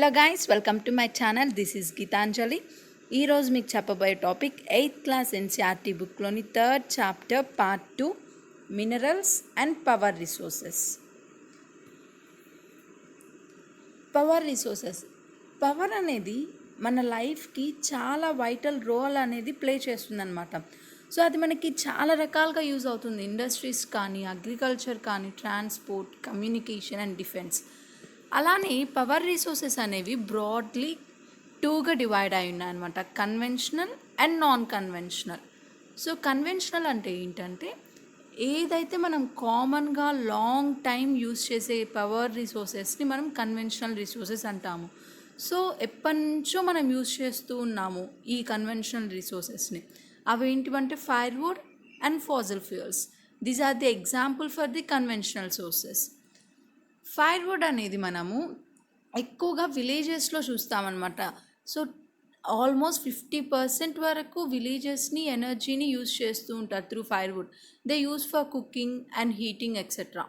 Hello guys, welcome to my channel. This is Geetanjali. ఈరోజు మీకు చెప్పబోయే టాపిక్ 8th క్లాస్ ఎన్సీఆర్టీ బుక్లోని 3rd chapter part 2 minerals and power resources. Power అనేది మన లైఫ్కి చాలా వైటల్ రోల్ అనేది ప్లే చేస్తుందన్నమాట. సో అది మనకి చాలా రకాలుగా యూజ్ అవుతుంది. ఇండస్ట్రీస్ కానీ, అగ్రికల్చర్ కానీ, ట్రాన్స్పోర్ట్, కమ్యూనికేషన్ అండ్ డిఫెన్స్. అలానే పవర్ రిసోర్సెస్ అనేవి బ్రాడ్లీ టూగా డివైడ్ అయి ఉన్నాయన్నమాట, conventional and non conventional. So conventional అంటే ఏంటంటే, ఏదైతే మనం కామన్గా లాంగ్ టైం యూస్ చేసే పవర్ రిసోర్సెస్ని మనం కన్వెన్షనల్ రిసోర్సెస్ అంటాము. సో ఎప్పటి నుంచో మనం యూస్ చేస్తూ ఉన్నాము ఈ కన్వెన్షనల్ రిసోర్సెస్ని. అవి ఏంటివంటే firewood and fossil fuels. These are the example for the conventional sources. Firewood అనేది మనము ఎక్కువగా విలేజెస్లో చూస్తామన్నమాట. సో ఆల్మోస్ట్ 50% వరకు విలేజెస్ని ఎనర్జీని యూజ్ చేస్తూ ఉంటారు through firewood. They use for cooking and heating etcetera.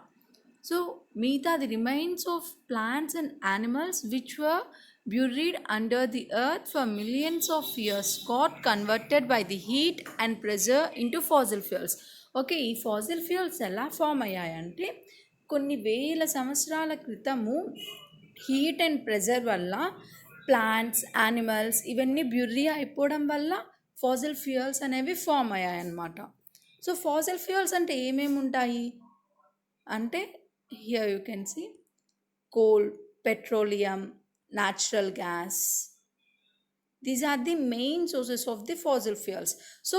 So మిగతా the remains of plants and animals which were buried under the earth for millions of years got converted by the heat and pressure into fossil fuels. Okay, ఈ fossil fuels ఎలా form అయ్యాయంటే, కొన్ని వేల సంవత్సరాల క్రితము heat and pressure వల్ల plants, animals ఇవన్నీ bury అయిపోవడం వల్ల ఫాసిల్ ఫ్యూయల్స్ అనేవి ఫామ్ అయ్యాయన్నమాట. సో ఫాసిల్ ఫ్యూయల్స్ అంటే ఏమేమి ఉంటాయి అంటే, here you can see coal, petroleum, natural gas. These are the main sources of the fossil fuels. So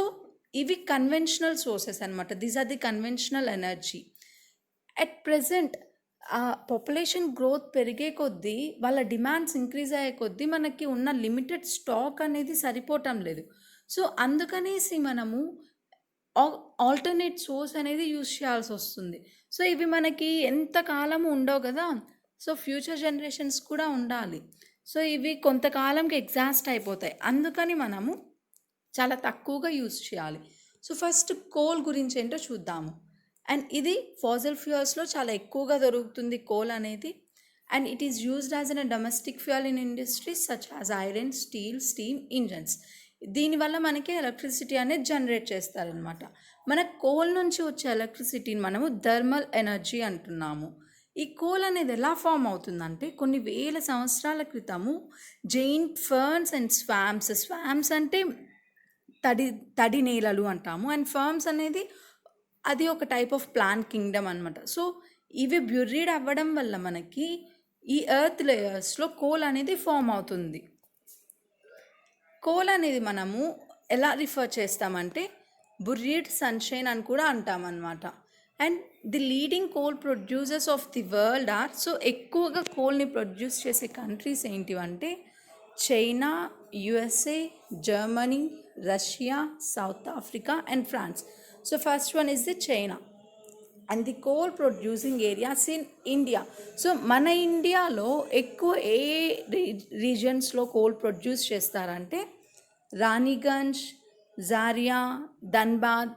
ఇవి కన్వెన్షనల్ సోర్సెస్ అనమాట. These are the conventional energy. At present population growth పెరిగే కొద్దీ, వాళ్ళ demands increase అయ్యే కొద్దీ మనకి ఉన్న limited stock అనేది సరిపోవటం లేదు. సో అందుకనేసి మనము ఆల్టర్నేట్ సోర్స్ అనేది యూజ్ చేయాల్సి వస్తుంది. సో ఇవి మనకి ఎంతకాలము ఉండవు కదా, సో ఫ్యూచర్ జనరేషన్స్ కూడా ఉండాలి. సో ఇవి కొంతకాలంకి ఎగ్జాస్ట్ అయిపోతాయి. అందుకని మనము చాలా తక్కువగా యూజ్ చేయాలి. సో ఫస్ట్ కోల్ గురించి ఏంటో చూద్దాము. అండ్ ఇది ఫాసిల్ ఫ్యూయల్స్లో చాలా ఎక్కువగా దొరుకుతుంది కోల్ అనేది. And it is used as an domestic fuel in industries such as iron, steel, steam engines. దీనివల్ల మనకి ఎలక్ట్రిసిటీ అనేది జనరేట్ చేస్తారనమాట. మన కోల్ నుంచి వచ్చే ఎలక్ట్రిసిటీని మనము థర్మల్ ఎనర్జీ అంటున్నాము. ఈ కోల్ అనేది ఎలా ఫామ్ అవుతుందంటే, కొన్ని వేల సంవత్సరాల క్రితము జైంట్ ఫర్న్స్ అండ్ స్వామ్స్ అంటే తడి నేలలు అంటాము. అండ్ ఫర్మ్స్ అనేది అది ఒక టైప్ ఆఫ్ ప్లాంట్ కింగ్డమ్ అనమాట. సో ఇవి బ్యూరీడ్ అవ్వడం వల్ల మనకి ఈ ఎర్త్ లేయర్స్లో కోల్ అనేది ఫామ్ అవుతుంది. కోల్ అనేది మనము ఎలా రిఫర్ చేస్తామంటే, బుర్రీడ్ సన్షైన్ అని కూడా అంటామన్నమాట. And the leading coal producers of the world are, so ఎక్కువగా కోల్ని ప్రొడ్యూస్ చేసే కంట్రీస్ ఏంటివంటే China, USA, Germany, Russia, South Africa and France. So first one is the China. And the coal producing areas in India. So మన ఇండియాలో ఎక్కువ ఏ రీజన్స్లో coal produce చేస్తారంటే Raniganj, Jharia, Dhanbad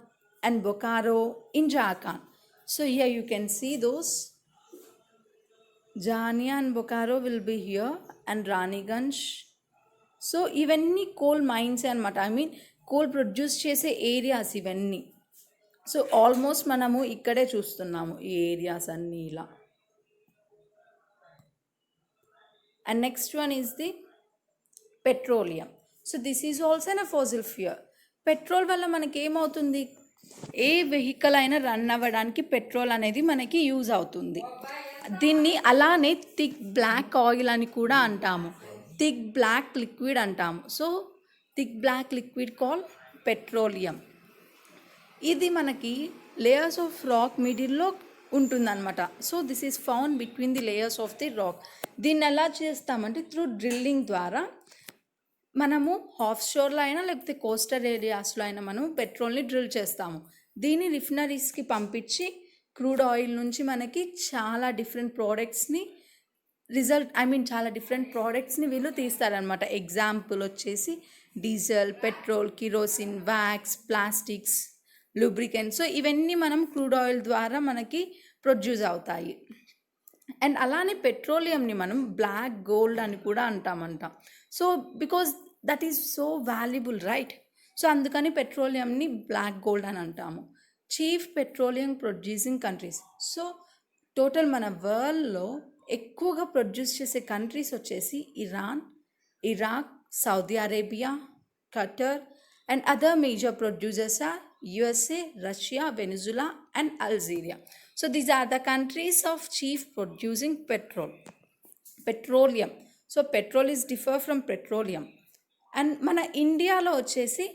and Bokaro in Jharkhand. So here you can see those. Jania and Bokaro will be here and Raniganj. So ఇవన్నీ coal mines అనమాట. I mean coal produce చేసే areas ఇవన్నీ. సో ఆల్మోస్ట్ మనము ఇక్కడే చూస్తున్నాము ఈ ఏరియాస్ అన్నీ ఇలా. And next one is the petroleum. So this is also an fossil fuel. Petrol వల్ల మనకి ఏమవుతుంది, ఏ వెహికల్ అయినా రన్ అవ్వడానికి పెట్రోల్ అనేది మనకి యూజ్ అవుతుంది. దీన్ని అలానే థిక్ బ్లాక్ ఆయిల్ అని కూడా అంటాము, థిక్ బ్లాక్ లిక్విడ్ అంటాము. So thick black liquid call petroleum. ఇది మనకి లేయర్స్ ఆఫ్ రాక్ మిడిల్లో ఉంటుందన్నమాట. So this is found between the layers of the rock. దీన్ని ఎలా చేస్తామంటే త్రూ డ్రిల్లింగ్ ద్వారా మనము హాఫ్ షోర్లో అయినా లేకపోతే కోస్టల్ ఏరియాస్లో అయినా మనము పెట్రోల్ని డ్రిల్ చేస్తాము. దీన్ని రిఫైనరీస్కి పంపించి క్రూడ్ ఆయిల్ నుంచి మనకి చాలా డిఫరెంట్ ప్రోడక్ట్స్ని చాలా డిఫరెంట్ ప్రోడక్ట్స్ని వీళ్ళు తీస్తారనమాట. ఎగ్జాంపుల్ వచ్చేసి diesel, petrol, kerosene, wax, plastics, lubricant. So ఇవన్నీ మనం క్రూడ్ ఆయిల్ ద్వారా మనకి ప్రొడ్యూస్ అవుతాయి. అండ్ అలానే పెట్రోలియంని మనం బ్లాక్ గోల్డ్ అని కూడా అంటామంట. So because that is so valuable right. So అందుకని పెట్రోలియంని బ్లాక్ గోల్డ్ అని అంటాము. Chief petroleum producing countries. So total మన వరల్డ్లో ఎక్కువగా ప్రొడ్యూస్ చేసే కంట్రీస్ వచ్చేసి Iran, Iraq, Saudi Arabia, Qatar and other major producers are USA, Russia, Venezuela and Algeria. So these are the countries of chief producing petroleum. So petrol is differ from petroleum. And మన ఇండియాలో వచ్చేసి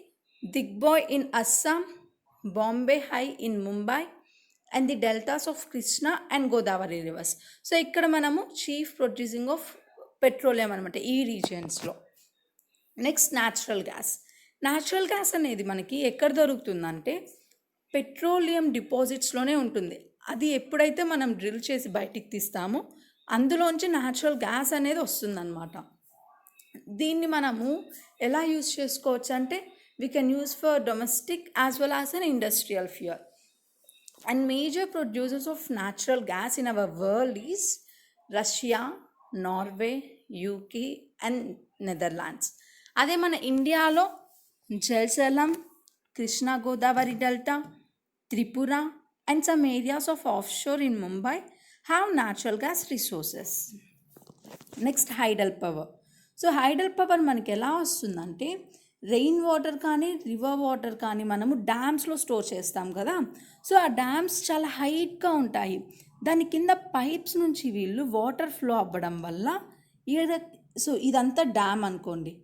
Digboi in Assam, Bombay high in Mumbai and the deltas of Krishna and Godavari rivers. So ఇక్కడ మనము chief producing of petroleum అనమాట ఈ రీజియన్స్లో. Next natural gas. Natural gas అనేది మనకి ఎక్కడ దొరుకుతుందంటే పెట్రోలియం డిపాజిట్స్లోనే ఉంటుంది. అది ఎప్పుడైతే మనం డ్రిల్ చేసి బయటికి తీస్తామో అందులోంచి న్యాచురల్ గ్యాస్ అనేది వస్తుందన్నమాట. దీన్ని మనము ఎలా యూజ్ చేసుకోవచ్చు అంటే we can use for domestic as well as an industrial fuel. And major producers of natural gas in our world is Russia, Norway, UK and Netherlands. అదే మన ఇండియాలో జల్సలం, Krishna Godavari delta, Tripura and some areas of off shore in Mumbai have natural gas resources. Next hydel power. So hydel power మనకి ఎలా వస్తుందంటే rain water కానీ river water కానీ మనము డ్యామ్స్లో స్టోర్ చేస్తాం కదా. సో ఆ డ్యామ్స్ చాలా హైట్గా ఉంటాయి. దాని కింద పైప్స్ నుంచి వీళ్ళు వాటర్ ఫ్లో అవ్వడం వల్ల సో ఇదంతా డ్యామ్ అనుకోండి.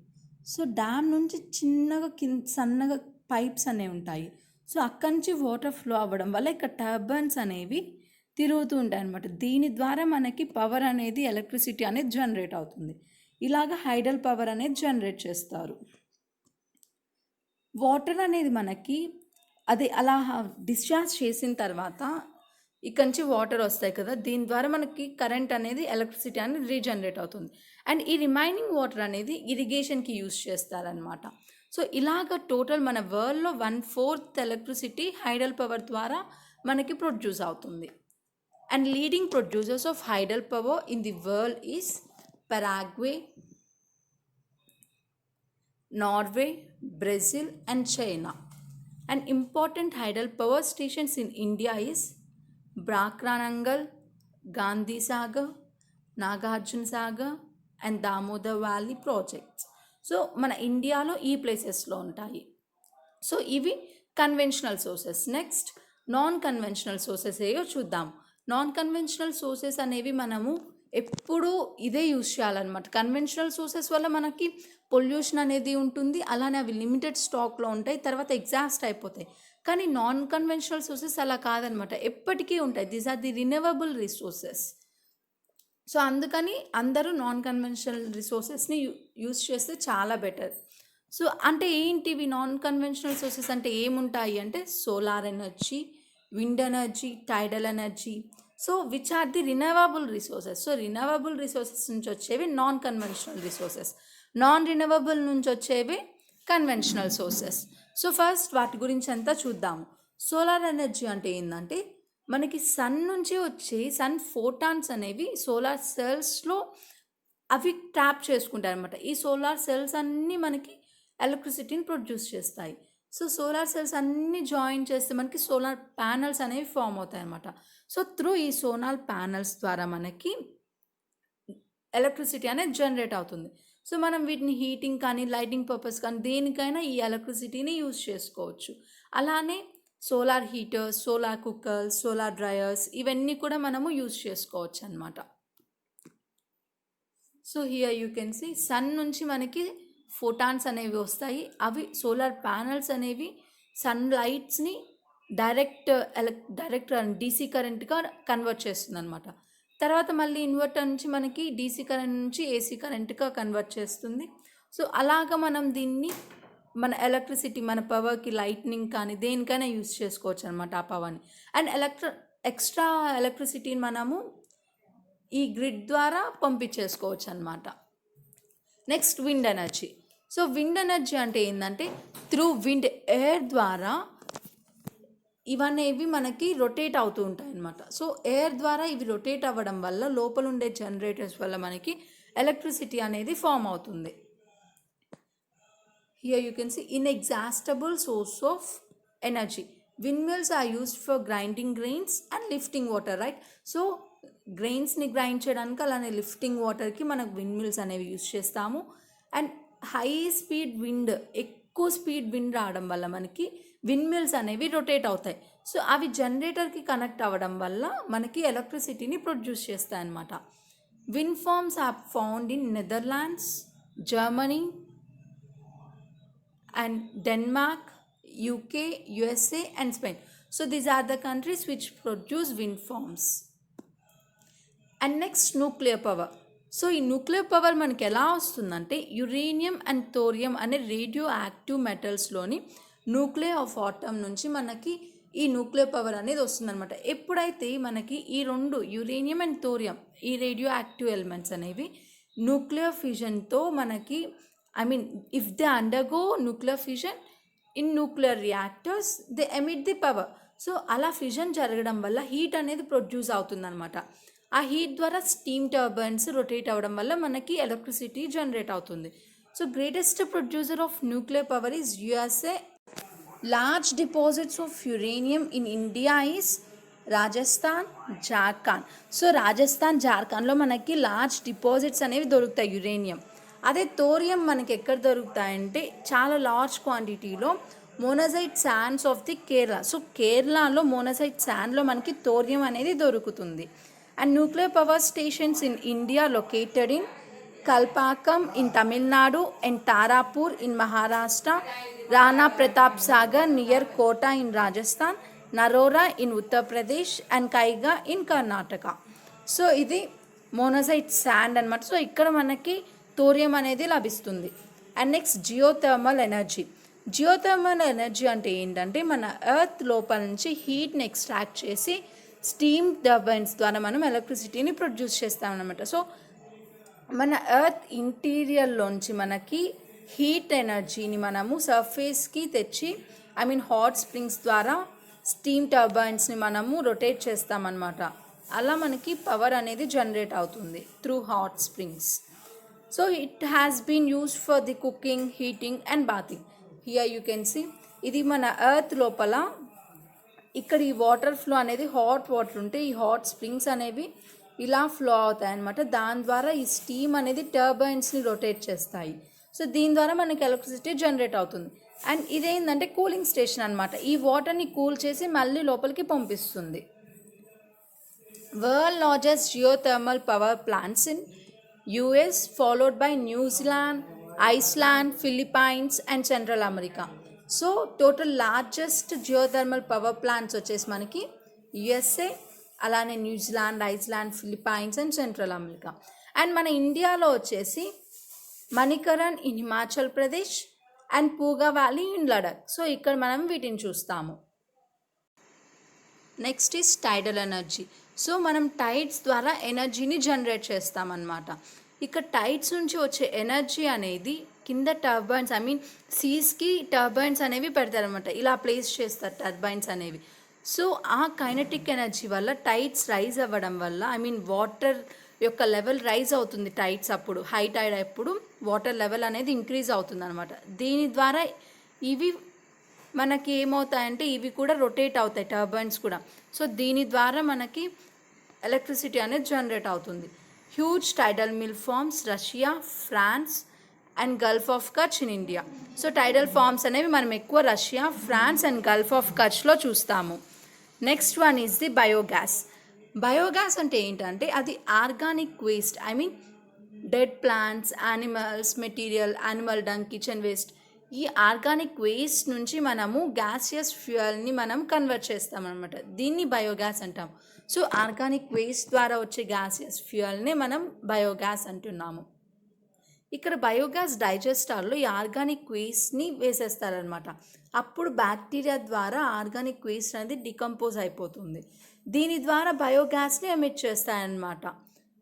సో డ్యామ్ నుంచి చిన్నగా సన్నగా పైప్స్ అనేవి ఉంటాయి. సో అక్కడి నుంచి వాటర్ ఫ్లో అవ్వడం వల్ల ఇక్కడ టర్బైన్స్ అనేవి తిరుగుతూ ఉంటాయి అన్నమాట. దీని ద్వారా మనకి పవర్ అనేది ఎలక్ట్రిసిటీ అనేది జనరేట్ అవుతుంది. ఇలాగ హైడల్ పవర్ అనేది జనరేట్ చేస్తారు. వాటర్ అనేది మనకి అది అలా డిశ్చార్జ్ చేసిన తర్వాత ఇక్కడి నుంచి వాటర్ వస్తాయి కదా, దీని ద్వారా మనకి కరెంట్ అనేది ఎలక్ట్రిసిటీ అనేది రీజనరేట్ అవుతుంది. అండ్ ఈ రిమైనింగ్ వాటర్ అనేది ఇరిగేషన్కి యూజ్ చేస్తారనమాట. సో ఇలాగ టోటల్ మన వరల్డ్లో 1/4 ఎలక్ట్రిసిటీ హైడల్ పవర్ ద్వారా మనకి ప్రొడ్యూస్ అవుతుంది. And leading producers of hydel power in the world is Paraguay, Norway, Brazil and China. And important hydel power stations in India is Brakranangal, Gandhi Sagar, Nagarjuna Sagar and Damodar Valley projects. So మన ఇండియాలో ఈ ప్లేసెస్లో ఉంటాయి. So ఇవి conventional sources. Next non conventional sources ఏవో చూద్దాం. Non conventional sources అనేవి మనము ఎప్పుడూ ఇదే యూజ్ చేయాలన్నమాట. కన్వెన్షనల్ సోర్సెస్ వల్ల మనకి పొల్యూషన్ అనేది ఉంటుంది, అలానే అవి లిమిటెడ్ స్టాక్లో ఉంటాయి, తర్వాత ఎగ్జాస్ట్ అయిపోతాయి. కానీ నాన్ కన్వెన్షనల్ సోర్సెస్ అలా కాదనమాట, ఎప్పటికీ ఉంటాయి. These are the renewable resources. So అందుకని అందరూ నాన్ కన్వెన్షనల్ రిసోర్సెస్ని యూజ్ చేస్తే చాలా బెటర్. సో అంటే ఏంటివి నాన్ కన్వెన్షనల్ సోర్సెస్ అంటే ఏముంటాయి అంటే solar energy, wind energy, tidal energy. So which are the renewable resources. So renewable resources నుంచి వచ్చేవి non conventional resources, non renewable నుంచి వచ్చేవి కన్వెన్షనల్ సోర్సెస్. సో ఫస్ట్ వాటి గురించి అంతా చూద్దాము. సోలార్ ఎనర్జీ అంటే ఏంటంటే మనకి సన్ నుంచి వచ్చే సన్ ఫోటాన్స్ అనేవి సోలార్ సెల్స్లో అవి ట్రాప్ చేసుకుంటాయి అనమాట. ఈ సోలార్ సెల్స్ అన్నీ మనకి ఎలక్ట్రిసిటీని ప్రొడ్యూస్ చేస్తాయి. సో సోలార్ సెల్స్ అన్నీ జాయిన్ చేస్తే మనకి సోలార్ ప్యానల్స్ అనేవి ఫామ్ అవుతాయి అన్నమాట. సో త్రూ ఈ సోలార్ ప్యానల్స్ ద్వారా మనకి ఎలక్ట్రిసిటీ అనేది జనరేట్ అవుతుంది. సో మనం వీటిని హీటింగ్ కానీ లైటింగ్ పర్పస్ కానీ దేనికైనా ఈ ఎలక్ట్రిసిటీని యూజ్ చేసుకోవచ్చు. అలానే solar heaters, solar cookers, solar dryers ఇవన్నీ కూడా మనము యూజ్ చేసుకోవచ్చు అన్నమాట. So here you can see sun నుంచి మనకి ఫోటాన్స్ అనేవి వస్తాయి. అవి సోలార్ ప్యానల్స్ అనేవి సన్ లైట్స్ని డైరెక్ట్ డీసీ కరెంట్గా కన్వర్ట్ చేస్తుంది అనమాట. తర్వాత మళ్ళీ ఇన్వర్టర్ నుంచి మనకి డీసీ కరెంట్ నుంచి ఏసీ కరెంట్గా కన్వర్ట్ చేస్తుంది. సో అలాగా మనం దీన్ని మన ఎలక్ట్రిసిటీ మన పవర్కి లైట్నింగ్ కానీ దేనికైనా యూజ్ చేసుకోవచ్చు అనమాట ఆ పవర్ని. అండ్ ఎక్స్ట్రా ఎలక్ట్రిసిటీని మనము ఈ గ్రిడ్ ద్వారా పంపించేసుకోవచ్చు అనమాట. Next wind energy. So wind energy అంటే ఏంటంటే త్రూ విండ్ ఎయిర్ ద్వారా ఇవనేవి మనకి రొటేట్ అవుతూ ఉంటాయి అన్నమాట. సో ఎయిర్ ద్వారా ఇవి రొటేట్ అవ్వడం వల్ల లోపల ఉండే జనరేటర్స్ వల్ల మనకి ఎలక్ట్రిసిటీ అనేది ఫామ్ అవుతుంది. Here you can see inexhaustible source of energy. Windmills are used for grinding grains and lifting water, right? So గ్రెయిన్స్ని గ్రైండ్ చేయడానికి అలానే లిఫ్టింగ్ వాటర్కి మనకు విండ్ మిల్స్ అనేవి యూస్ చేస్తాము. అండ్ హై స్పీడ్ విండ్, ఎక్కువ స్పీడ్ విండ్ రావడం వల్ల మనకి విండ్ మిల్స్ అనేవి రొటేట్ అవుతాయి. సో అవి జనరేటర్కి కనెక్ట్ అవ్వడం వల్ల మనకి ఎలక్ట్రిసిటీని ప్రొడ్యూస్ చేస్తాయి అన్నమాట. Wind farms are found in Netherlands, Germany and Denmark, UK, USA and Spain. So these are the countries which produce wind farms. And next, nuclear power. So ఈ nuclear power మనకి ఎలా వస్తుందంటే uranium and thorium అనే radio active మెటల్స్లోని nuclear of atom నుంచి మనకి ఈ nuclear power అనేది వస్తుందన్నమాట. ఎప్పుడైతే మనకి ఈ రెండు యురేనియం అండ్ థోరియం ఈ రేడియో యాక్టివ్ ఎలిమెంట్స్ అనేవి న్యూక్లియర్ ఫ్యూజన్తో మనకి if they undergo nuclear fission in nuclear reactors, they emit the power. So అలా ఫ్యూజన్ జరగడం వల్ల హీట్ అనేది ప్రొడ్యూస్ అవుతుందన్నమాట. ఆ హీట్ ద్వారా స్టీమ్ టర్బైన్స్ రొటేట్ అవ్వడం వల్ల మనకి ఎలక్ట్రిసిటీ జనరేట్ అవుతుంది. So greatest producer of nuclear power is USA. Large deposits of uranium in India is Rajasthan, Jharkhand. So Rajasthan, జార్ఖండ్లో మనకి లార్జ్ డిపాజిట్స్ అనేవి దొరుకుతాయి యురేనియం. అదే థోరియం మనకి ఎక్కడ దొరుకుతాయంటే చాలా లార్జ్ క్వాంటిటీలో monazite sands of the Kerala. So కేరళలో మోనజైట్ శాండ్లో మనకి థోరియం అనేది దొరుకుతుంది. And nuclear power stations in India located in Kalpakkam in Tamil Nadu and Tarapur in Maharashtra, Rana Pratap Sagar near Kota in Rajasthan, Narora in Uttar Pradesh and Kaiga in Karnataka. So ఇది మోనజైట్ శాండ్ అనమాట. సో ఇక్కడ మనకి థోరియం అనేది లభిస్తుంది. And next geothermal energy. Geothermal energy అంటే ఏంటంటే మన ఎర్త్ లోపల నుంచి హీట్ని ఎక్స్ట్రాక్ట్ చేసి స్టీమ్ టర్బైన్స్ ద్వారా మనం ఎలక్ట్రిసిటీని ప్రొడ్యూస్ చేస్తామన్నమాట. సో మన ఎర్త్ ఇంటీరియర్లోంచి మనకి హీట్ ఎనర్జీని మనము సర్ఫేస్కి తెచ్చి హాట్ స్ప్రింగ్స్ ద్వారా స్టీమ్ టర్బైన్స్ని మనము రొటేట్ చేస్తామన్నమాట. అలా మనకి పవర్ అనేది జనరేట్ అవుతుంది through hot springs. So it has been used for the cooking, heating and bathing. Here you can see ఇది మన ఎర్త్ లోపల ఇక్కడ ఈ వాటర్ ఫ్లో అనేది హాట్ వాటర్ ఉంటే ఈ హాట్ స్ప్రింగ్స్ అనేవి ఇలా ఫ్లో అవుతాయి అన్నమాట. దాని ద్వారా ఈ స్టీమ్ అనేది టర్బైన్స్ని రొటేట్ చేస్తాయి. సో దీని ద్వారా మనకి ఎలక్ట్రిసిటీ జనరేట్ అవుతుంది. అండ్ ఇదేంటంటే కూలింగ్ స్టేషన్ అనమాట. ఈ వాటర్ని కూల్ చేసి మళ్ళీ లోపలికి పంపిస్తుంది. World largest geothermal power plants in US, followed by New Zealand, Iceland, Philippines and Central America. So total largest geothermal power plants వచ్చేసి మనకి యుఎస్ఏ, అలానే New Zealand, Iceland, Philippines and Central America. And మన ఇండియాలో వచ్చేసి Manikaran in Himachal Pradesh and Puga valley in Ladakh. So ఇక్కడ మనం వీటిని చూస్తాము. Next is tidal energy. So మనం టైడ్స్ ద్వారా ఎనర్జీని జనరేట్ చేస్తామన్నమాట. ఇక్కడ టైడ్స్ నుంచి వచ్చే ఎనర్జీ అనేది కింద టర్బైన్స్ సీస్కి టర్బైన్స్ అనేవి పెడతారనమాట. ఇలా ప్లేస్ చేస్తారు టర్బైన్స్ అనేవి. సో ఆ కైనెటిక్ ఎనర్జీ వల్ల టైడ్స్ రైజ్ అవ్వడం వల్ల వాటర్ యొక్క లెవెల్ రైజ్ అవుతుంది. టైడ్స్ అప్పుడు హై టైడ్ అప్పుడు వాటర్ లెవెల్ అనేది ఇంక్రీజ్ అవుతుంది అనమాట. దీని ద్వారా ఇవి మనకి ఏమవుతాయంటే ఇవి కూడా రొటేట్ అవుతాయి టర్బైన్స్ కూడా. సో దీని ద్వారా మనకి ఎలక్ట్రిసిటీ అనేది జనరేట్ అవుతుంది. Huge tidal mill farms Russia, France and Gulf of Kutch in India. So tidal farms అనేవి మనం ఎక్కువ Russia, France and Gulf of కచ్లో చూస్తాము. Next one is the biogas. Biogas అంటే ఏంటంటే అది organic waste, dead plants, animals material, animal dung, kitchen waste, ఈ organic waste నుంచి మనము గ్యాసియస్ ఫ్యూయల్ని మనం కన్వర్ట్ చేస్తామన్నమాట. దీన్ని బయోగ్యాస్ అంటాం. సో ఆర్గానిక్ వేస్ట్ ద్వారా వచ్చే గ్యాసియస్ ఫ్యూయల్నే మనం బయోగ్యాస్ అంటున్నాము. ఇక్కడ బయోగ్యాస్ డైజెస్టర్లో ఈ ఆర్గానిక్ వేస్ట్ని వేసేస్తారనమాట. అప్పుడు బ్యాక్టీరియా ద్వారా ఆర్గానిక్ వేస్ట్ అనేది డికంపోజ్ అయిపోతుంది. దీని ద్వారా బయోగ్యాస్ని ఎమిట్ చేస్తాయన్నమాట.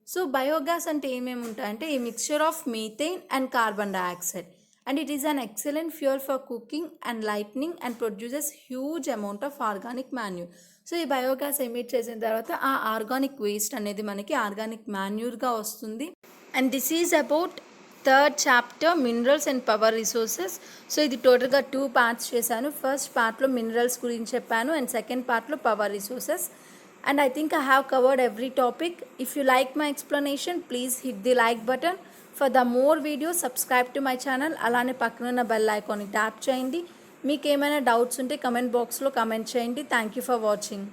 సో బయోగ్యాస్ అంటే ఏమేమి ఉంటాయంటే ఈ mixture of methane and carbon dioxide and it is an excellent fuel for cooking and lighting and produces huge amount of organic manure. So ఈ బయోగ్యాస్ ఎమిట్ చేసిన తర్వాత ఆ ఆర్గానిక్ వేస్ట్ అనేది మనకి ఆర్గానిక్ మాన్యూర్గా వస్తుంది. And this is about third chapter minerals and power resources. So ఇది టోటల్గా 2 parts చేశాను. ఫస్ట్ పార్ట్లో మినరల్స్ గురించి చెప్పాను అండ్ సెకండ్ పార్ట్లో power resources. And I think I have covered every topic. If you like my explanation, please hit the like button. For the more videos, subscribe to my channel. అలానే పక్కన ఉన్న bell ఐకాన్ని tap చేయండి. మీకు ఏమైనా doubts ఉంటే comment బాక్స్లో comment చేయండి. Thank you for watching.